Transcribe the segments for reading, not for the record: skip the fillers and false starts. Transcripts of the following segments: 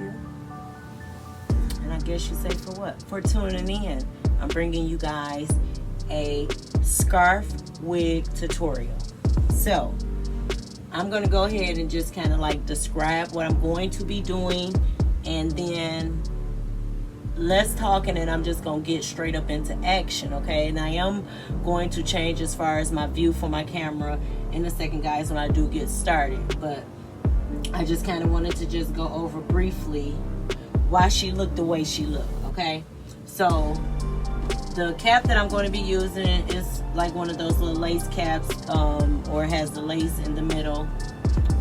you. And I guess you say for what? For tuning in. I'm bringing you guys a scarf wig tutorial. So I'm going to go ahead and just kind of like describe what I'm going to be doing, and then let's talk, and then I'm just going to get straight up into action, okay? And I am going to change as far as my view for my camera in a second, guys, when I do get started. But I just kind of wanted to just go over briefly why she looked the way she looked, okay? So the cap that I'm going to be using is like one of those little lace caps, or has the lace in the middle,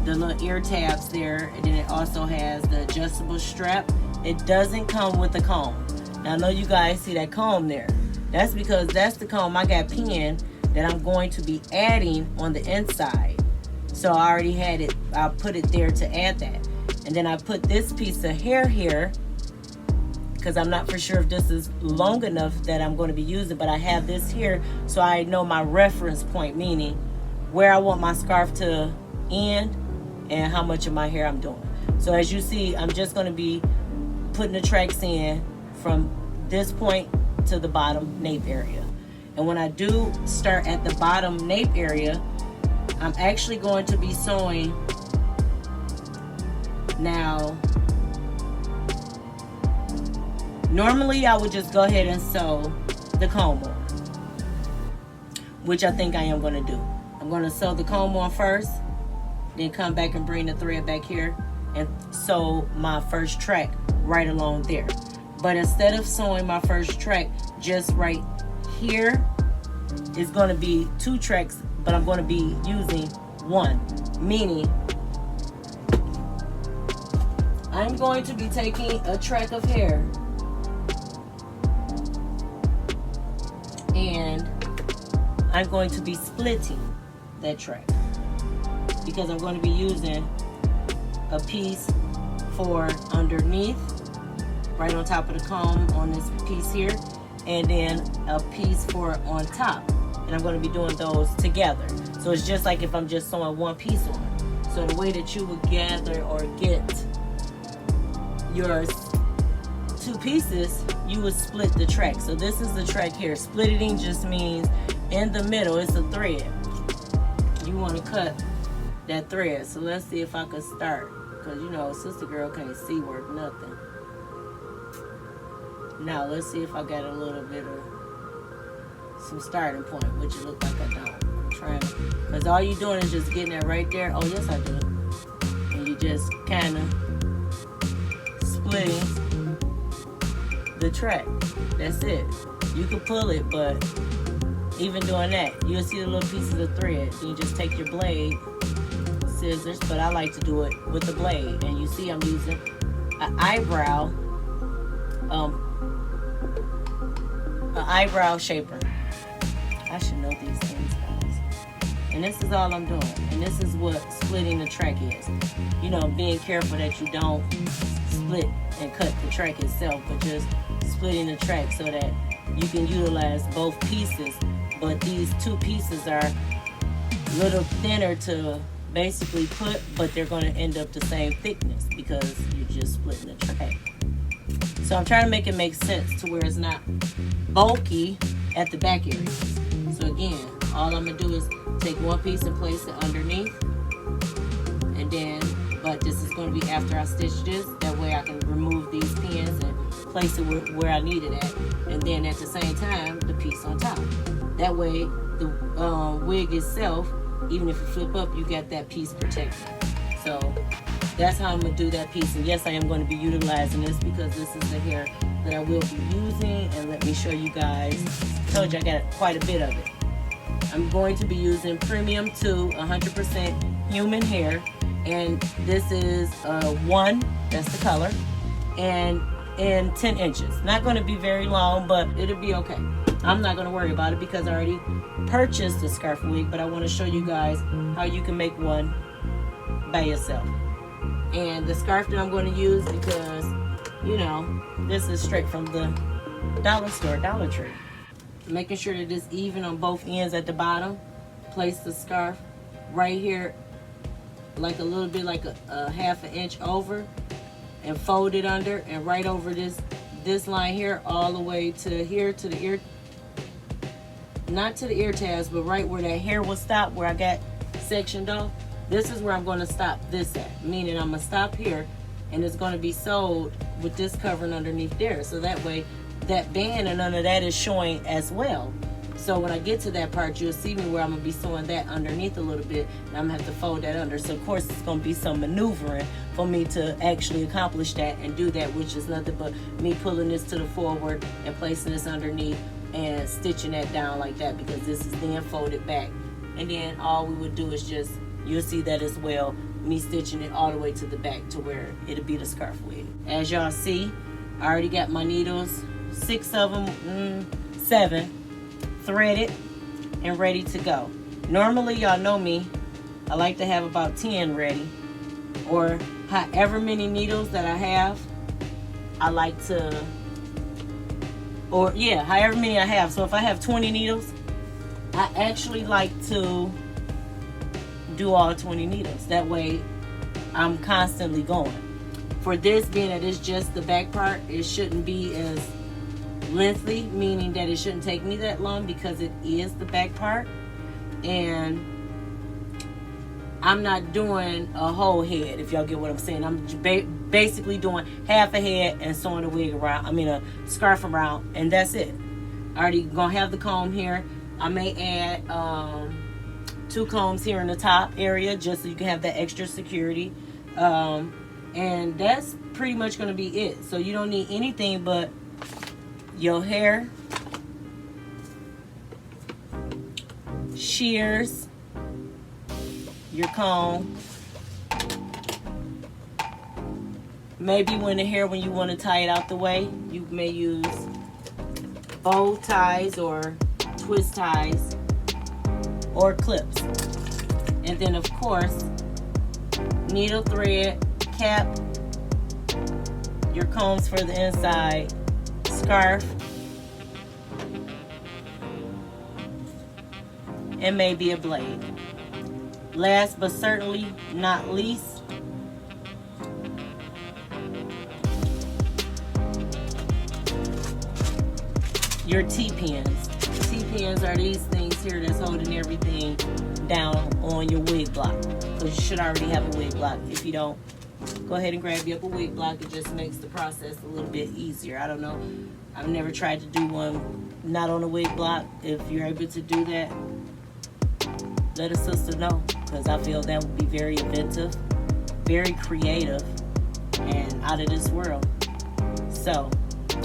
the little ear tabs there, and then it also has the adjustable strap. It doesn't come with a comb. Now I know you guys see that comb there. That's because that's the comb I got pinned that I'm going to be adding on the inside. So I already had it, I put it there to add that. And then I put this piece of hair here, because I'm not for sure if this is long enough that I'm going to be using, but I have this here so I know my reference point, meaning where I want my scarf to end and how much of my hair I'm doing. So as you see, I'm just going to be putting the tracks in from this point to the bottom nape area. And when I do start at the bottom nape area, I'm actually going to be sewing. Now, normally I would just go ahead and sew the comb on, which I think I am going to do. I'm going to sew the comb on first, then come back and bring the thread back here and sew my first track right along there. But instead of sewing my first track just right here, it's going to be 2 tracks, but I'm going to be using one, meaning I'm going to be taking a track of hair and I'm going to be splitting that track, because I'm going to be using a piece for underneath, right on top of the comb on this piece here, and then a piece for on top. And I'm going to be doing those together. So it's just like if I'm just sewing one piece on. So the way that you would gather or get your 2 pieces, you would split the track. So this is the track here. Splitting just means in the middle, it's a thread. You want to cut that thread. So let's see if I can start, because you know sister girl can't see work nothing. Now let's see if I got a little bit of some starting point, which it looks like I don't. I'm trying, because all you're doing is just getting that right there. Oh yes I do. And you just kind of splitting the track. That's it. You can pull it, but even doing that, you'll see the little pieces of thread. Then you just take your blade, scissors, but I like to do it with the blade. And you see I'm using an eyebrow shaper. I should know these things, guys. And this is all I'm doing. And this is what splitting the track is. You know, being careful that you don't split and cut the track itself, but just splitting the track so that you can utilize both pieces. But these 2 pieces are a little thinner to basically put, but they're going to end up the same thickness because you're just splitting the track. So I'm trying to make it make sense to where it's not bulky at the back area. So again, all I'm going to do is take one piece and place it underneath, and then, but this is going to be after I stitch this, that way I can remove these pins and place it where I need it at, and then at the same time the piece on top. That way the wig itself, even if you flip up, you got that piece protected. So that's how I'm going to do that piece. And yes, I am going to be utilizing this because this is the hair that I will be using. And let me show you guys. I told you I got quite a bit of it. I'm going to be using Premium 2 100% human hair. And this is 1, that's the color, and 10 inches. Not going to be very long, but it'll be okay. I'm not going to worry about it because I already purchased the scarf wig, but I want to show you guys how you can make one by yourself. And the scarf that I'm going to use, because you know this is straight from the dollar store, Dollar Tree. Making sure that it's even on both ends at the bottom. Place the scarf right here, like a little bit like a half an inch over, and fold it under, and right over this line here all the way to here, to the ear, not to the ear tabs, but right where that hair will stop, where I got sectioned off. This is where I'm going to stop this at, meaning I'm going to stop here, and it's going to be sewed with this covering underneath there, so that way that band and none of that is showing as well. So when I get to that part, you'll see me where I'm going to be sewing that underneath a little bit, and I'm going to have to fold that under. So of course it's going to be some maneuvering for me to actually accomplish that and do that, which is nothing but me pulling this to the forward and placing this underneath and stitching that down like that, because this is then folded back. And then all we would do is just, you'll see that as well, me stitching it all the way to the back to where it'll be the scarf wig. As y'all see, I already got my needles, 6 of them, 7, threaded and ready to go. Normally, y'all know me, I like to have about 10 ready, or however many needles that I have, I like to, or yeah, however many I have. So if I have 20 needles, I actually like to do all 20 needles. That way I'm constantly going. For this, being that it's just the back part, it shouldn't be as lengthy, meaning that it shouldn't take me that long because it is the back part. And I'm not doing a whole head, if y'all get what I'm saying. I'm basically doing half a head and sewing a wig around, a scarf around, and that's it. Already gonna have the comb here. I may add 2 combs here in the top area just so you can have that extra security. And that's pretty much gonna be it. So you don't need anything but your hair, shears, your comb, maybe when you want to tie it out the way, you may use bow ties or twist ties or clips. And then of course, needle thread, cap, your combs for the inside, scarf, and maybe a blade. Last but certainly not least, your T-pins. T-pins are these things here that's holding everything down on your wig block, because you should already have a wig block. If you don't, go ahead and grab you up a wig block. It just makes the process a little bit easier. I don't know, I've never tried to do one not on a wig block. If you're able to do that, let a sister know, because I feel that would be very inventive, very creative, and out of this world. So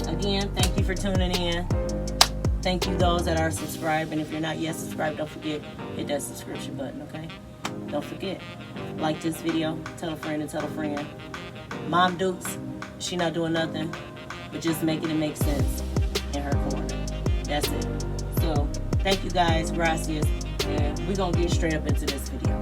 again, thank you for tuning in. Thank you those that are subscribed, and if you're not yet subscribed, don't forget, hit that subscription button, okay? Don't forget, like this video, tell a friend and tell a friend. Mom Dukes, she not doing nothing but just making it make sense in her corner. That's it. So thank you guys, gracias, and we're gonna get straight up into this video.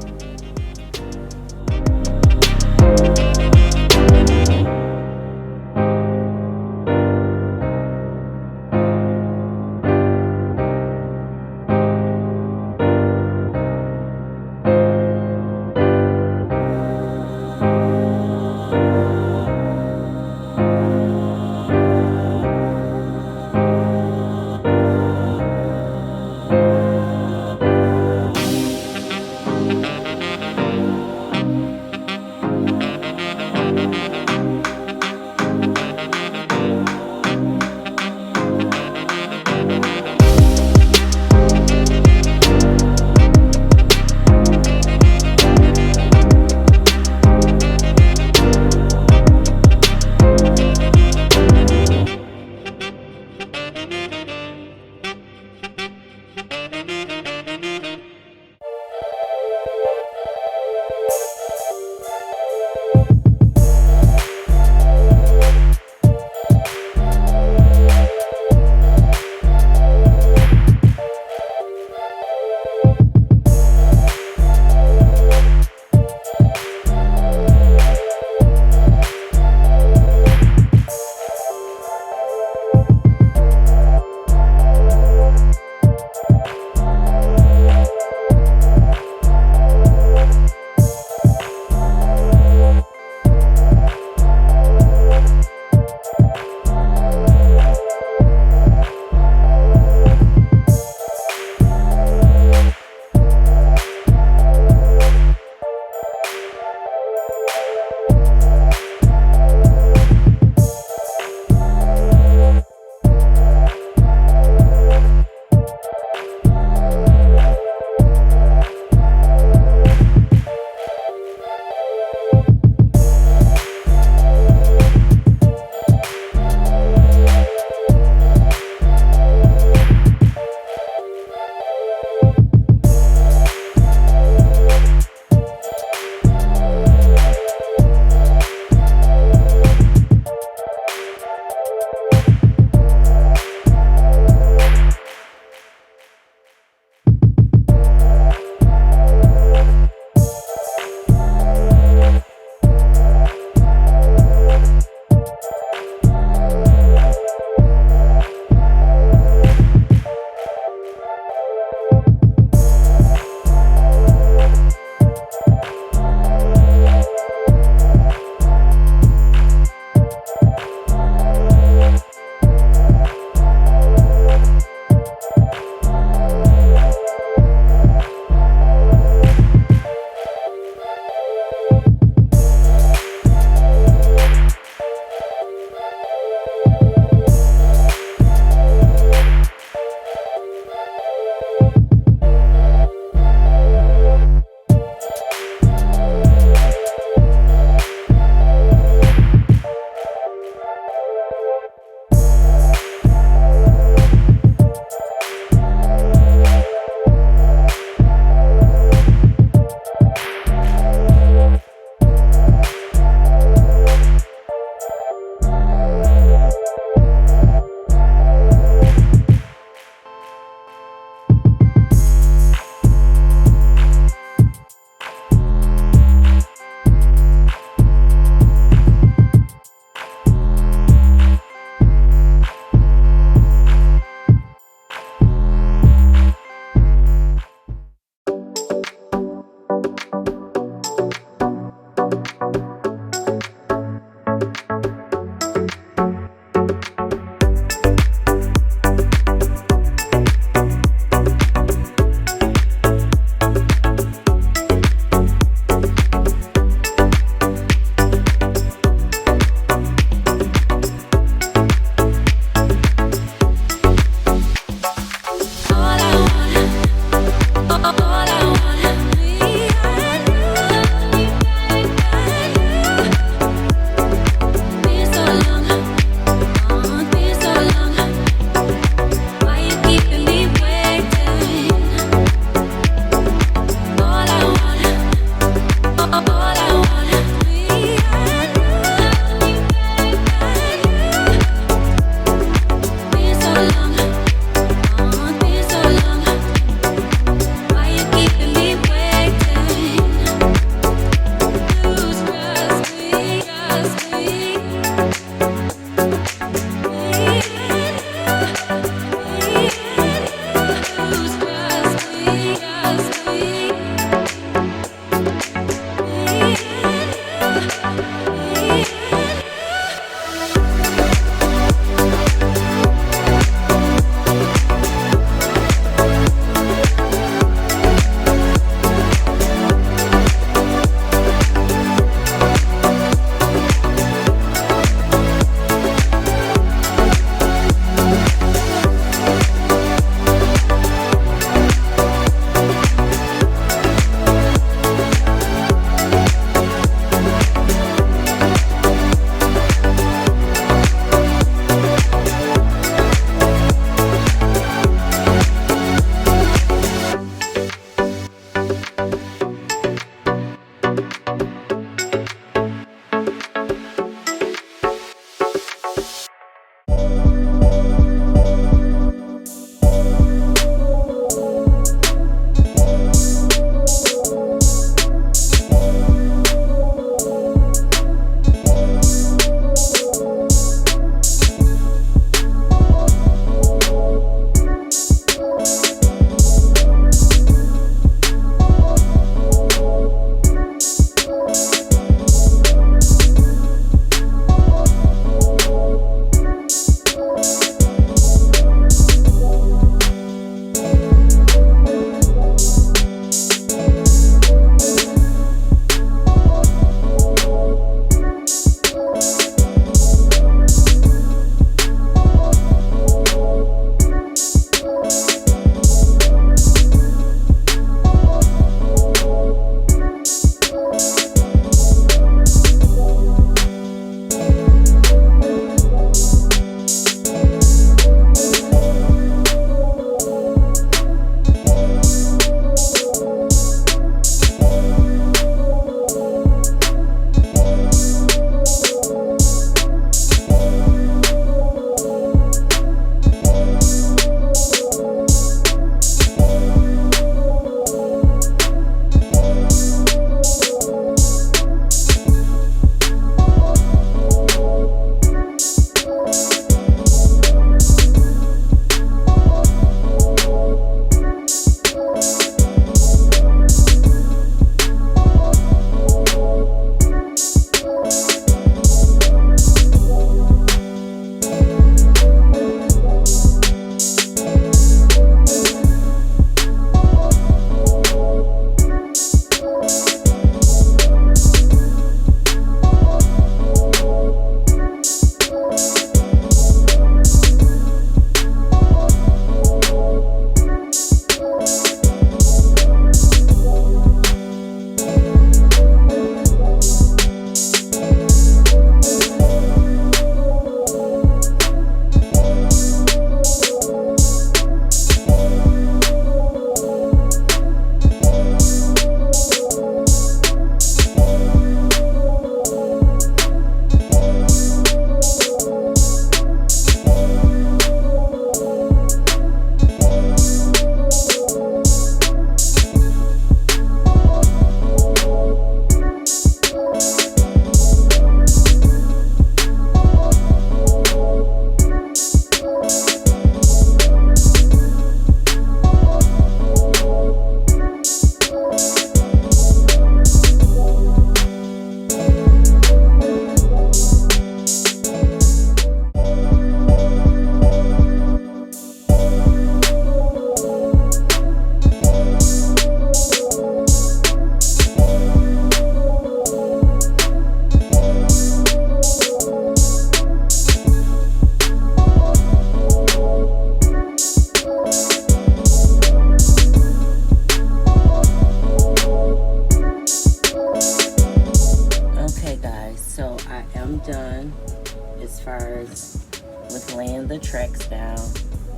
far as with laying the tracks down,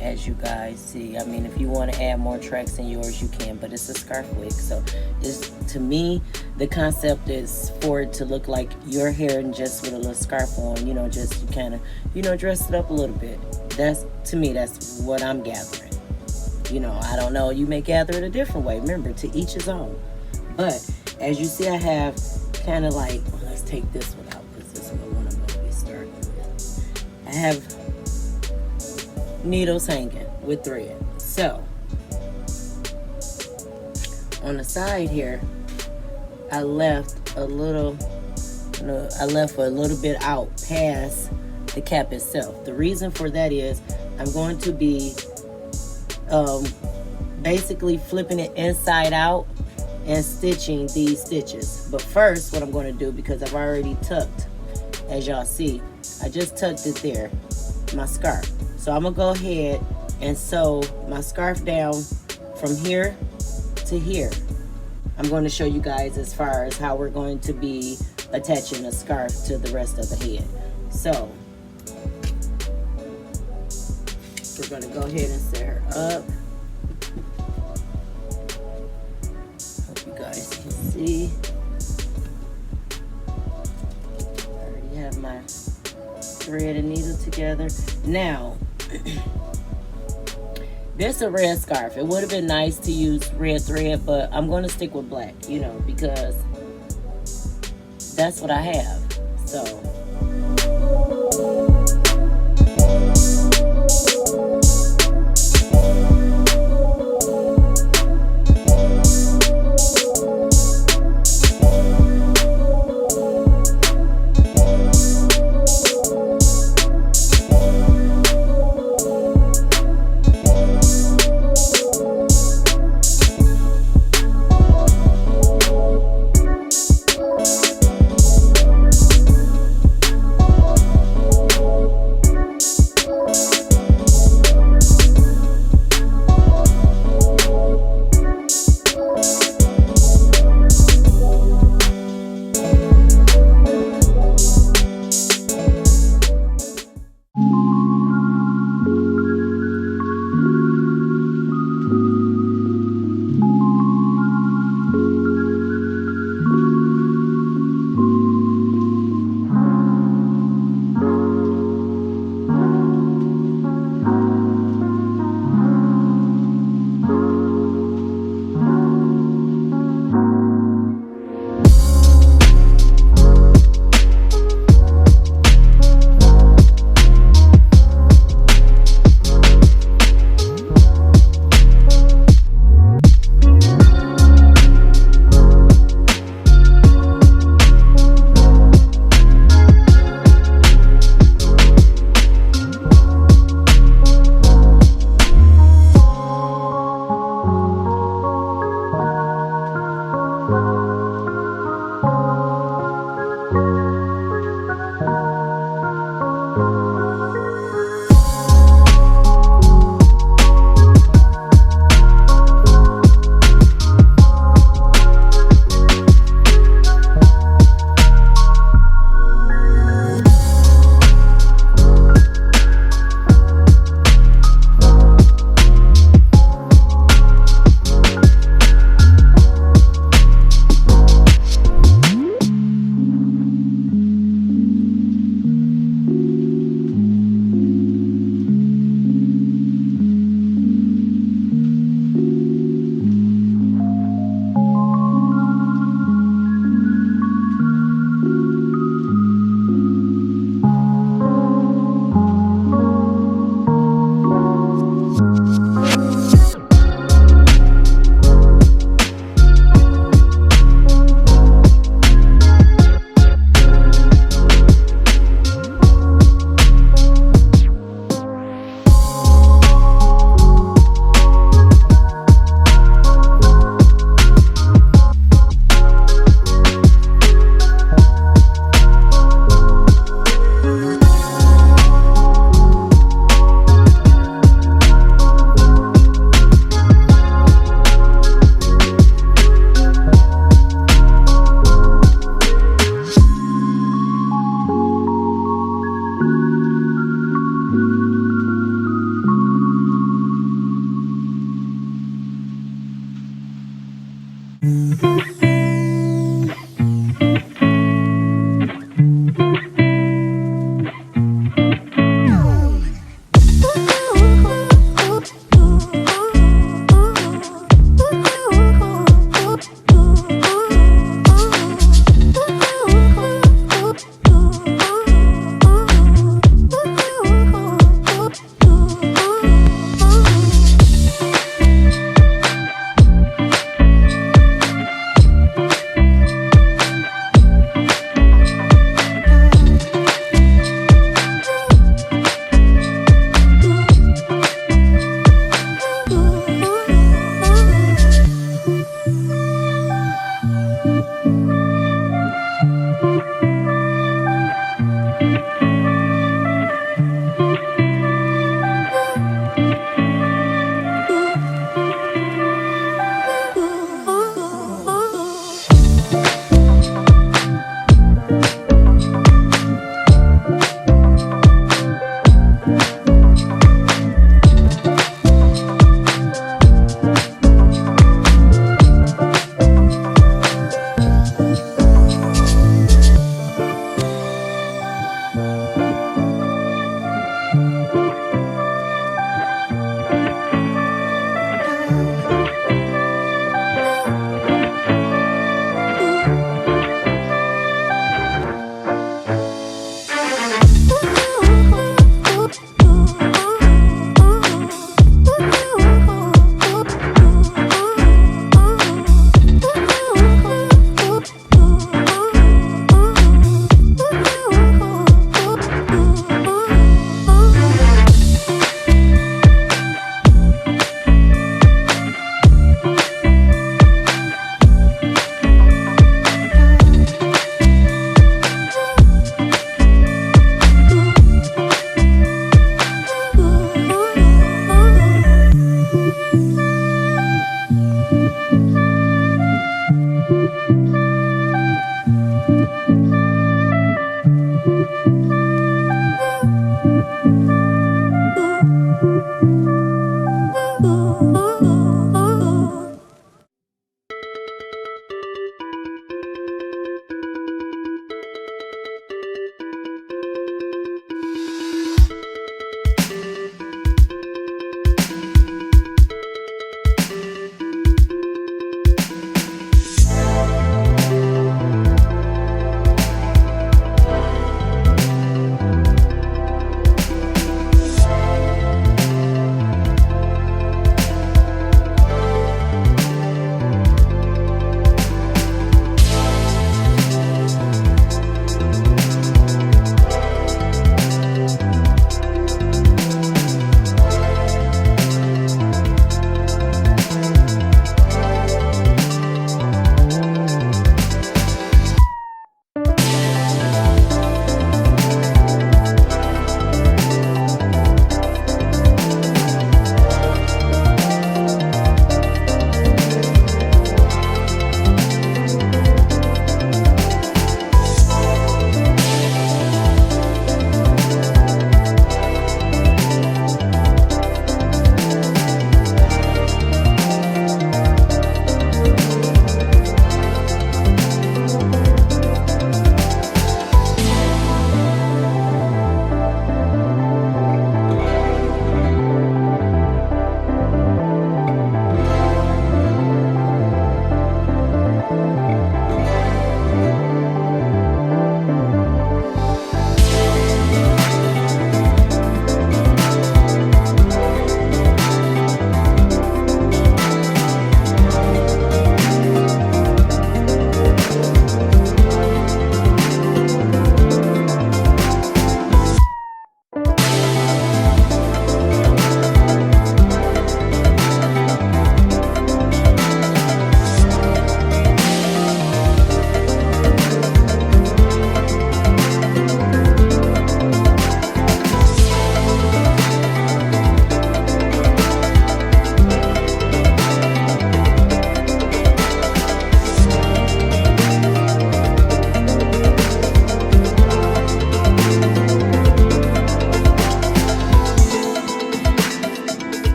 as you guys see. I mean, if you want to add more tracks in yours, you can, but it's a scarf wig. So it's, to me, the concept is for it to look like your hair and just with a little scarf on, you know, just you kind of, you know, dress it up a little bit. That's, to me, that's what I'm gathering. You know, I don't know, you may gather it a different way. Remember, to each his own. But as you see, I have kind of like, well, let's take this one out because this one I'm going to be starting with. I have needles hanging with thread. So on the side here, I left a little, I left a little bit out past the cap itself. The reason for that is I'm going to be basically flipping it inside out and stitching these stitches. But first, what I'm going to do, because I've already tucked, as y'all see, I just tucked it there, my scarf. So I'm gonna go ahead and sew my scarf down from here to here. I'm going to show you guys as far as how we're going to be attaching a scarf to the rest of the head. So we're gonna go ahead and set her up. Hope you guys can see. I already have my thread and needle together. Now, this is a red scarf. It would have been nice to use red thread, but I'm going to stick with black, you know, because that's what I have. So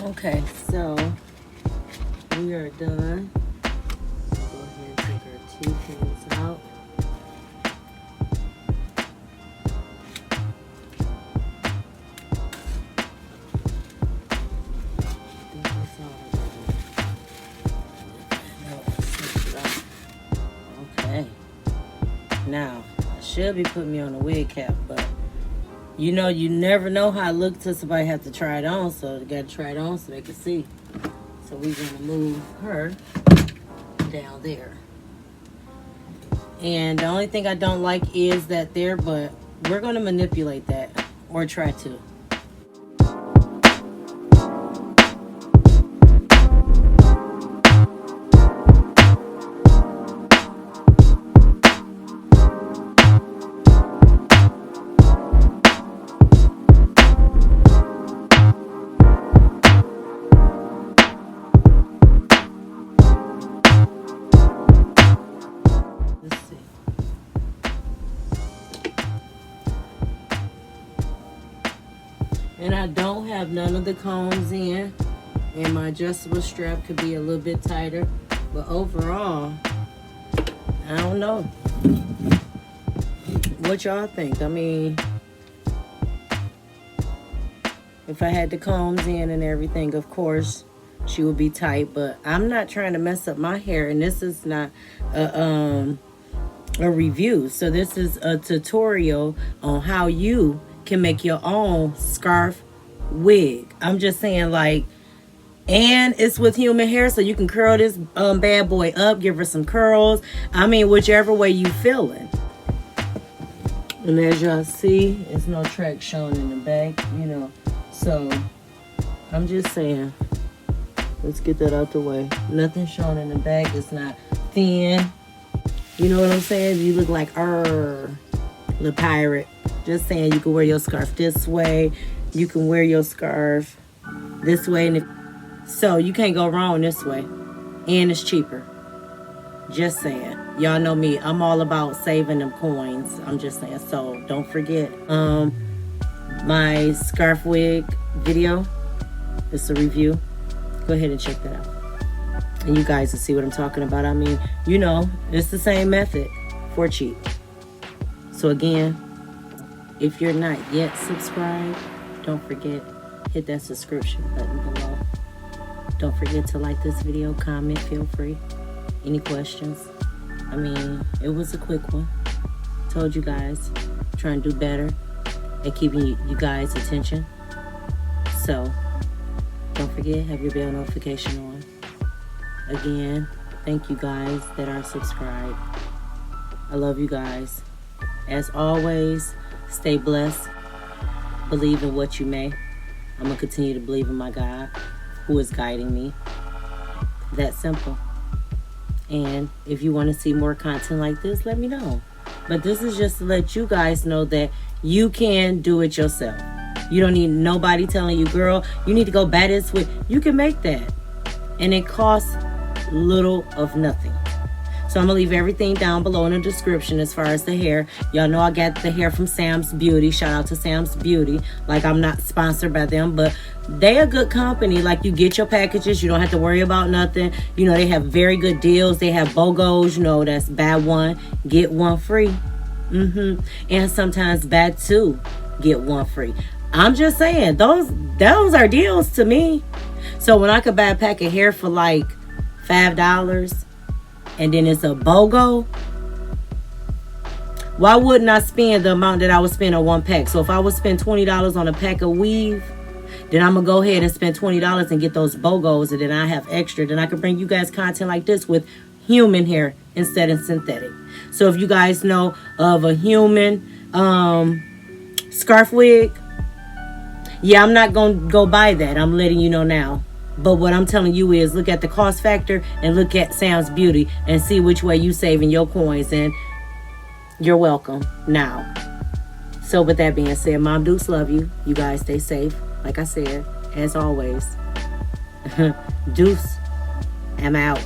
Okay, so we are done. Go ahead and take our 2 pins out. Okay. Now, I should be putting me on a wig cap, but you know, you never know how it looks till somebody has to try it on, so they got to try it on so they can see. So we're going to move her down there. And the only thing I don't like is that there, but we're going to manipulate that, or try to. And I don't have none of the combs in, and my adjustable strap could be a little bit tighter, but overall, I don't know. What y'all think? I mean, if I had the combs in and everything, of course she would be tight, but I'm not trying to mess up my hair, and this is not a review. So this is a tutorial on how you can make your own scarf wig. I'm just saying, like, and it's with human hair, so you can curl this bad boy up, give her some curls. I mean, whichever way you feeling. And as y'all see, there's no track shown in the back, you know. So I'm just saying, let's get that out the way. Nothing shown in the back. It's not thin. You know what I'm saying? You look like the pirate. Just saying, you can wear your scarf this way. You can wear your scarf this way. And so you can't go wrong this way. And it's cheaper. Just saying. Y'all know me. I'm all about saving them coins. I'm just saying. So don't forget my scarf wig video. It's a review. Go ahead and check that out. And you guys will see what I'm talking about. I mean, you know, it's the same method for cheap. So again, if you're not yet subscribed, don't forget, hit that subscription button below. Don't forget to like this video, comment, feel free. Any questions? I mean, it was a quick one. Told you guys, trying to do better at keeping you guys' attention. So, don't forget, have your bell notification on. Again, thank you guys that are subscribed. I love you guys. As always, stay blessed. Believe in what you may. I'm going to continue to believe in my God, who is guiding me. That simple. And if you want to see more content like this, let me know. But this is just to let you guys know that you can do it yourself. You don't need nobody telling you, girl, you need to go buy this wig. You can make that. And it costs little of nothing. So I'm going to leave everything down below in the description as far as the hair. Y'all know I got the hair from Sam's Beauty. Shout out to Sam's Beauty. Like, I'm not sponsored by them, but they a good company. Like, you get your packages. You don't have to worry about nothing. You know, they have very good deals. They have BOGOs. You know, that's buy one, get one free. And sometimes buy two, get one free. I'm just saying, those are deals to me. So when I could buy a pack of hair for like $5 and then it's a BOGO, why wouldn't I spend the amount that I would spend on one pack? So if I would spend $20 on a pack of weave, then I'm going to go ahead and spend $20 and get those BOGOs, and then I have extra. Then I can bring you guys content like this with human hair instead of synthetic. So if you guys know of a human scarf wig, yeah, I'm not going to go buy that. I'm letting you know now. But what I'm telling you is look at the cost factor and look at Sam's Beauty and see which way you saving your coins. And you're welcome now. So with that being said, Mom Dukes love you. You guys stay safe. Like I said, as always, Deuce, I'm out.